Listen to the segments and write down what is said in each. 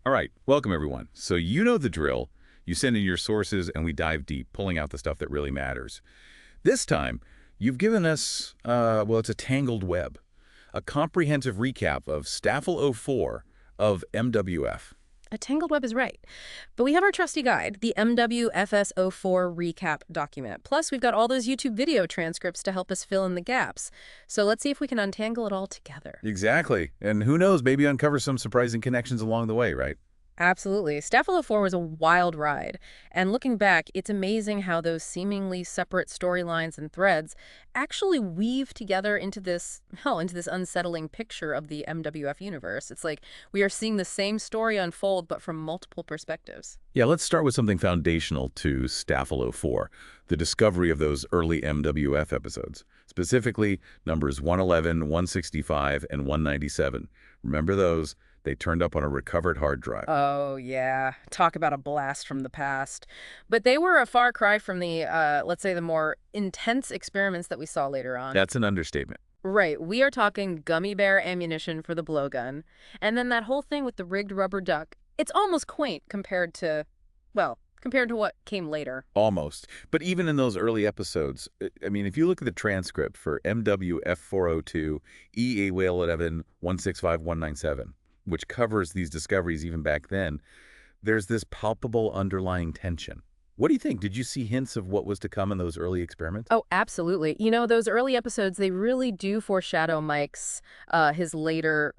All right, welcome everyone. So you know the drill. You send in your sources and we dive deep, pulling out the stuff that really matters. This time, you've given us, well, it's a tangled web, a comprehensive recap of Staffel 04 of MWF. A tangled web is right. But we have our trusty guide, the MWFS04 recap document. Plus, we've got all those YouTube video transcripts to help us fill in the gaps. So let's see if we can untangle it all together. Exactly. And who knows, maybe uncover some surprising connections along the way, right? Absolutely. Staffel 04 was a wild ride. And looking back, it's amazing how those seemingly separate storylines and threads actually weave together into this unsettling picture of the MWF universe. It's like we are seeing the same story unfold, but from multiple perspectives. Yeah, let's start with something foundational to Staffel 04, the discovery of those early MWF episodes, specifically numbers 111, 165, and 197. Remember those? They turned up on a recovered hard drive. Oh, yeah. Talk about a blast from the past. But they were a far cry from the, let's say, the more intense experiments that we saw later on. That's an understatement. Right. We are talking gummy bear ammunition for the blowgun. And then that whole thing with the rigged rubber duck. It's almost quaint compared to what came later. Almost. But even in those early episodes, I mean, if you look at the transcript for MWF 402, EA Whale 11, 165, 197, which covers these discoveries even back then, there's this palpable underlying tension. What do you think? Did you see hints of what was to come in those early experiments? Oh, absolutely. You know, those early episodes, they really do foreshadow Mike's, his later,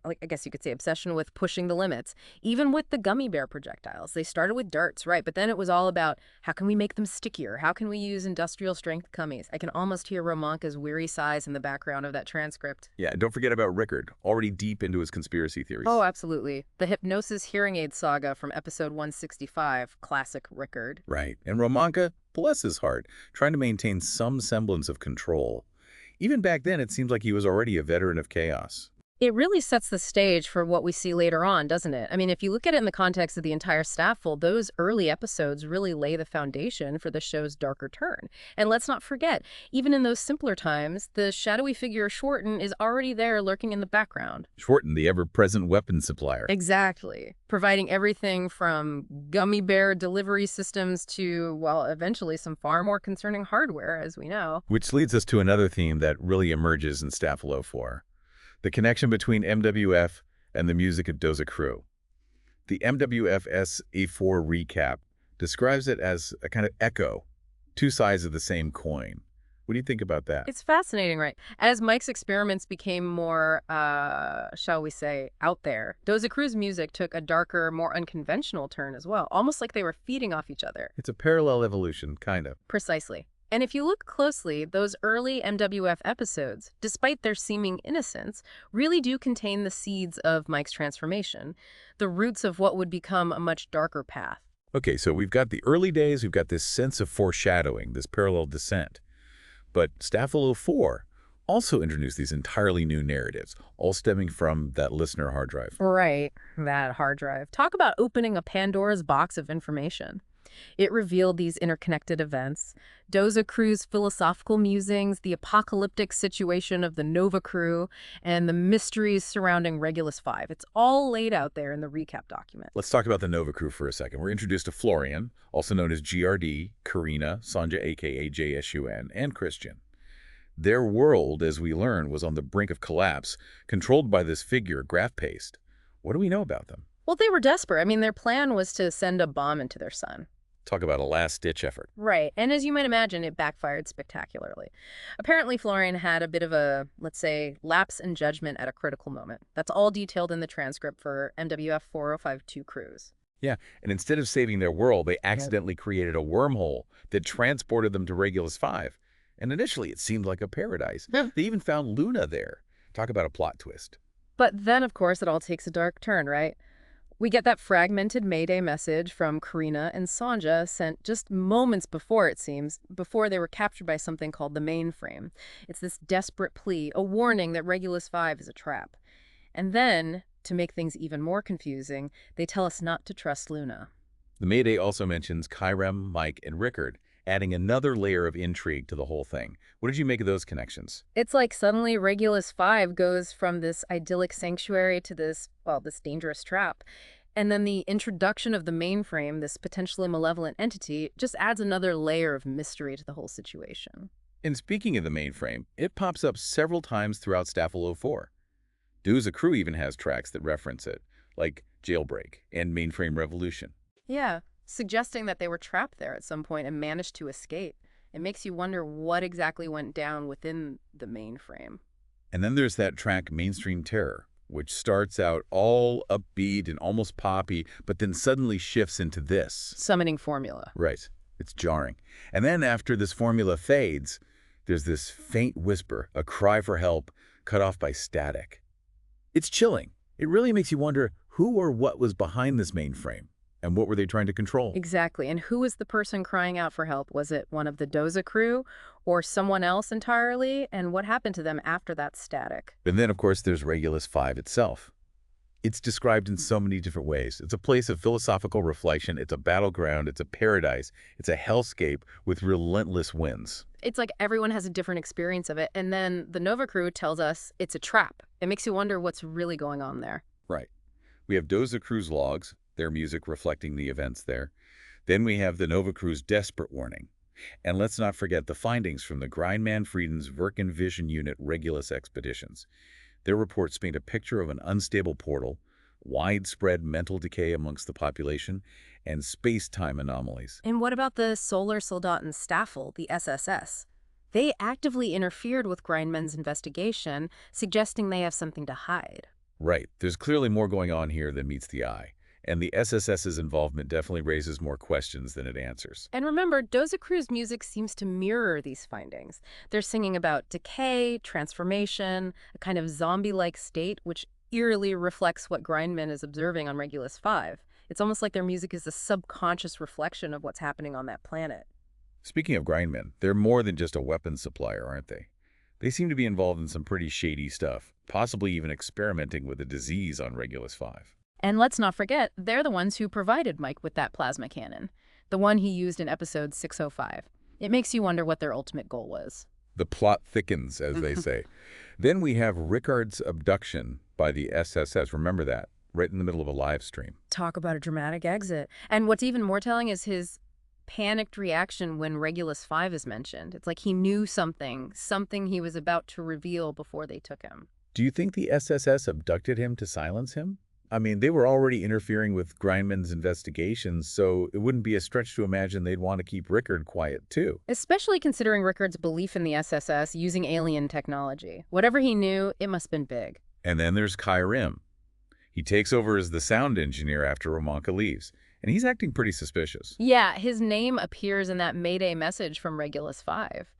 like, I guess you could say, obsession with pushing the limits. Even with the gummy bear projectiles. They started with darts, right? But then it was all about how can we make them stickier? How can we use industrial strength gummies? I can almost hear Romanka's weary sighs in the background of that transcript. Yeah, and don't forget about Rickard, already deep into his conspiracy theories. Oh, absolutely. The hypnosis hearing aid saga from episode 165, classic Rickard. Right. And Romanka, bless his heart, trying to maintain some semblance of control. Even back then, it seems like he was already a veteran of chaos. It really sets the stage for what we see later on, doesn't it? I mean, if you look at it in the context of the entire staffel, those early episodes really lay the foundation for the show's darker turn. And let's not forget, even in those simpler times, the shadowy figure Shorten is already there lurking in the background. Shorten, the ever-present weapons supplier. Exactly. Providing everything from gummy bear delivery systems to, well, eventually some far more concerning hardware, as we know. Which leads us to another theme that really emerges in Staffel 04. The connection between MWF and the music of Doza Crew. The MWF S04 recap describes it as a kind of echo, two sides of the same coin. What do you think about that? It's fascinating, right? As Mike's experiments became more, shall we say, out there, Doza Crew's music took a darker, more unconventional turn as well, almost like they were feeding off each other. It's a parallel evolution, kind of. Precisely. And if you look closely, those early MWF episodes, despite their seeming innocence, really do contain the seeds of Mike's transformation, the roots of what would become a much darker path. Okay, so we've got the early days, we've got this sense of foreshadowing, this parallel descent. But Staffel 04 also introduced these entirely new narratives, all stemming from that listener hard drive. Right, that hard drive. Talk about opening a Pandora's box of information. It revealed these interconnected events, Doza Crew's philosophical musings, the apocalyptic situation of the Nova Crew, and the mysteries surrounding Regulus 5. It's all laid out there in the recap document. Let's talk about the Nova Crew for a second. We're introduced to Florian, also known as GRD, Karina, Sanja aka JSUN, and Christian. Their world, as we learn, was on the brink of collapse, controlled by this figure, Graph Paste. What do we know about them? Well, they were desperate. I mean, their plan was to send a bomb into their sun. Talk about a last-ditch effort. Right. And as you might imagine, it backfired spectacularly. Apparently, Florian had a bit of a, let's say, lapse in judgment at a critical moment. That's all detailed in the transcript for MWF 4052 Cruise. Yeah, and instead of saving their world, they accidentally created a wormhole that transported them to Regulus 5. And initially, it seemed like a paradise. Yeah. They even found Luna there. Talk about a plot twist. But then, of course, it all takes a dark turn, right? We get that fragmented Mayday message from Karina and Sanja sent just moments before, it seems, before they were captured by something called the mainframe. It's this desperate plea, a warning that Regulus 5 is a trap. And then, to make things even more confusing, they tell us not to trust Luna. The Mayday also mentions Kyrem, Mike, and Rickard, adding another layer of intrigue to the whole thing. What did you make of those connections? It's like suddenly Regulus 5 goes from this idyllic sanctuary to this, well, this dangerous trap. And then the introduction of the mainframe, this potentially malevolent entity, just adds another layer of mystery to the whole situation. And speaking of the mainframe, it pops up several times throughout S04. Do's a Crew even has tracks that reference it, like Jailbreak and Mainframe Revolution. Yeah, suggesting that they were trapped there at some point and managed to escape. It makes you wonder what exactly went down within the mainframe. And then there's that track Mainstream Terror, which starts out all upbeat and almost poppy, but then suddenly shifts into this. Summoning formula. Right. It's jarring. And then after this formula fades, there's this faint whisper, a cry for help, cut off by static. It's chilling. It really makes you wonder who or what was behind this mainframe, and what were they trying to control? Exactly. And who was the person crying out for help? Was it one of the Doza crew or someone else entirely? And what happened to them after that static? And then, of course, there's Regulus 5 itself. It's described in so many different ways. It's a place of philosophical reflection. It's a battleground. It's a paradise. It's a hellscape with relentless winds. It's like everyone has a different experience of it. And then the Nova crew tells us it's a trap. It makes you wonder what's really going on there. Right. We have Doza Crew's logs, their music reflecting the events there. Then we have the Nova Crew's desperate warning. And let's not forget the findings from the Grindman Frieden's Virkin Vision Unit Regulus expeditions. Their reports paint a picture of an unstable portal, widespread mental decay amongst the population, and space-time anomalies. And what about the Solar Soldaten Staffel, the SSS? They actively interfered with Grindman's investigation, suggesting they have something to hide. Right. There's clearly more going on here than meets the eye. And the SSS's involvement definitely raises more questions than it answers. And remember, Doza Crew's music seems to mirror these findings. They're singing about decay, transformation, a kind of zombie-like state, which eerily reflects what Grindman is observing on Regulus 5. It's almost like their music is a subconscious reflection of what's happening on that planet. Speaking of Grindmen, they're more than just a weapons supplier, aren't they? They seem to be involved in some pretty shady stuff, possibly even experimenting with a disease on Regulus 5. And let's not forget, they're the ones who provided Mike with that plasma cannon, the one he used in episode 605. It makes you wonder what their ultimate goal was. The plot thickens, as they say. Then we have Rickard's abduction by the SSS. Remember that, right in the middle of a live stream. Talk about a dramatic exit. And what's even more telling is his panicked reaction when Regulus 5 is mentioned. It's like he knew something he was about to reveal before they took him. Do you think the SSS abducted him to silence him? I mean, they were already interfering with Grindman's investigations, so it wouldn't be a stretch to imagine they'd want to keep Rickard quiet, too. Especially considering Rickard's belief in the SSS using alien technology. Whatever he knew, it must have been big. And then there's Kyrim. He takes over as the sound engineer after Romanka leaves, and he's acting pretty suspicious. Yeah, his name appears in that Mayday message from Regulus 5.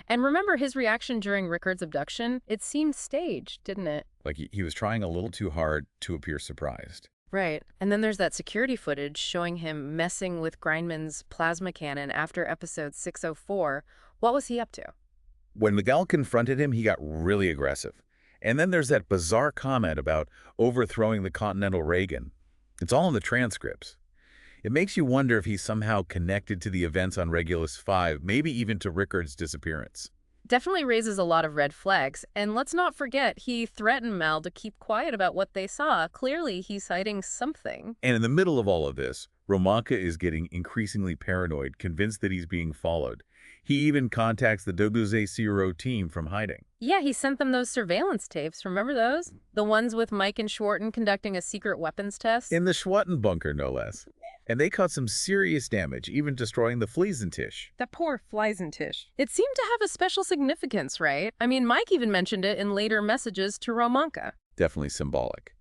And remember his reaction during Rickard's abduction? It seemed staged, didn't it? Like he was trying a little too hard to appear surprised. Right. And then there's that security footage showing him messing with Grindman's plasma cannon after episode 604. What was he up to? When Miguel confronted him, he got really aggressive. And then there's that bizarre comment about overthrowing the Continental Reagan. It's all in the transcripts. It makes you wonder if he's somehow connected to the events on Regulus 5, maybe even to Rickard's disappearance. Definitely raises a lot of red flags. And let's not forget, he threatened Mal to keep quiet about what they saw. Clearly, he's hiding something. And in the middle of all of this, Romanka is getting increasingly paranoid, convinced that he's being followed. He even contacts the S04 team from hiding. Yeah, he sent them those surveillance tapes. Remember those? The ones with Mike and Schwarten conducting a secret weapons test? In the Schwarten bunker, no less. And they caused some serious damage, even destroying the Fliesentisch. That poor Fliesentisch. It seemed to have a special significance, right? I mean, Mike even mentioned it in later messages to Romanka. Definitely symbolic.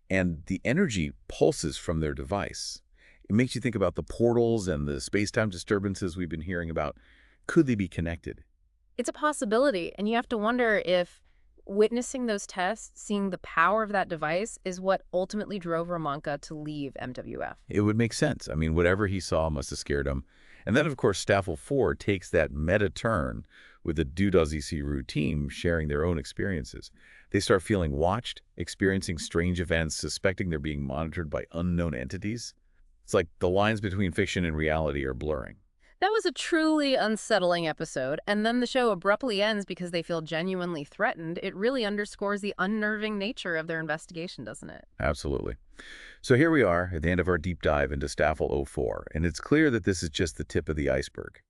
And the energy pulses from their device. It makes you think about the portals and the space-time disturbances we've been hearing about. Could they be connected? It's a possibility, and you have to wonder if witnessing those tests, seeing the power of that device, is what ultimately drove Romanka to leave MWF. It would make sense. I mean, whatever he saw must have scared him. And then, of course, Staffel 4 takes that meta turn with the S04 team sharing their own experiences. They start feeling watched, experiencing strange events, suspecting they're being monitored by unknown entities. It's like the lines between fiction and reality are blurring. That was a truly unsettling episode, and then the show abruptly ends because they feel genuinely threatened. It really underscores the unnerving nature of their investigation, doesn't it? Absolutely. So here we are at the end of our deep dive into Staffel S04, and it's clear that this is just the tip of the iceberg.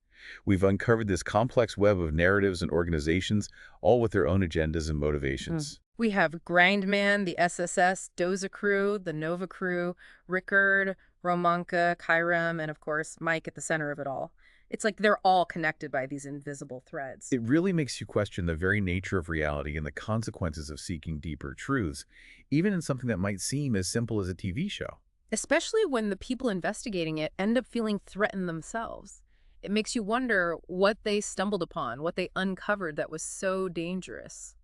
We've uncovered this complex web of narratives and organizations, all with their own agendas and motivations. We have Grindman, the SSS, Doza crew, the Nova crew, Rickard, Romanka, Kairam, and of course, Mike at the center of it all. It's like they're all connected by these invisible threads. It really makes you question the very nature of reality and the consequences of seeking deeper truths, even in something that might seem as simple as a TV show. Especially when the people investigating it end up feeling threatened themselves. It makes you wonder what they stumbled upon, what they uncovered that was so dangerous.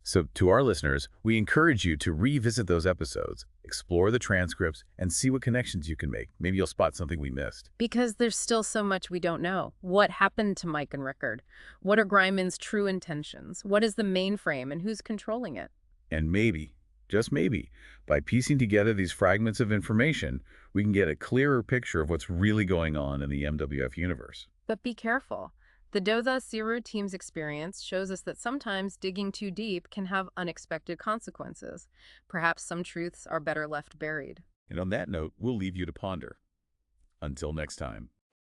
So, to our listeners, we encourage you to revisit those episodes, explore the transcripts, and see what connections you can make. Maybe you'll spot something we missed. Because there's still so much we don't know. What happened to Mike and Rickard? What are Greiman's true intentions? What is the mainframe and who's controlling it? And maybe, just maybe, by piecing together these fragments of information, we can get a clearer picture of what's really going on in the MWF universe. But be careful. The Doza Zero team's experience shows us that sometimes digging too deep can have unexpected consequences. Perhaps some truths are better left buried. And on that note, we'll leave you to ponder. Until next time.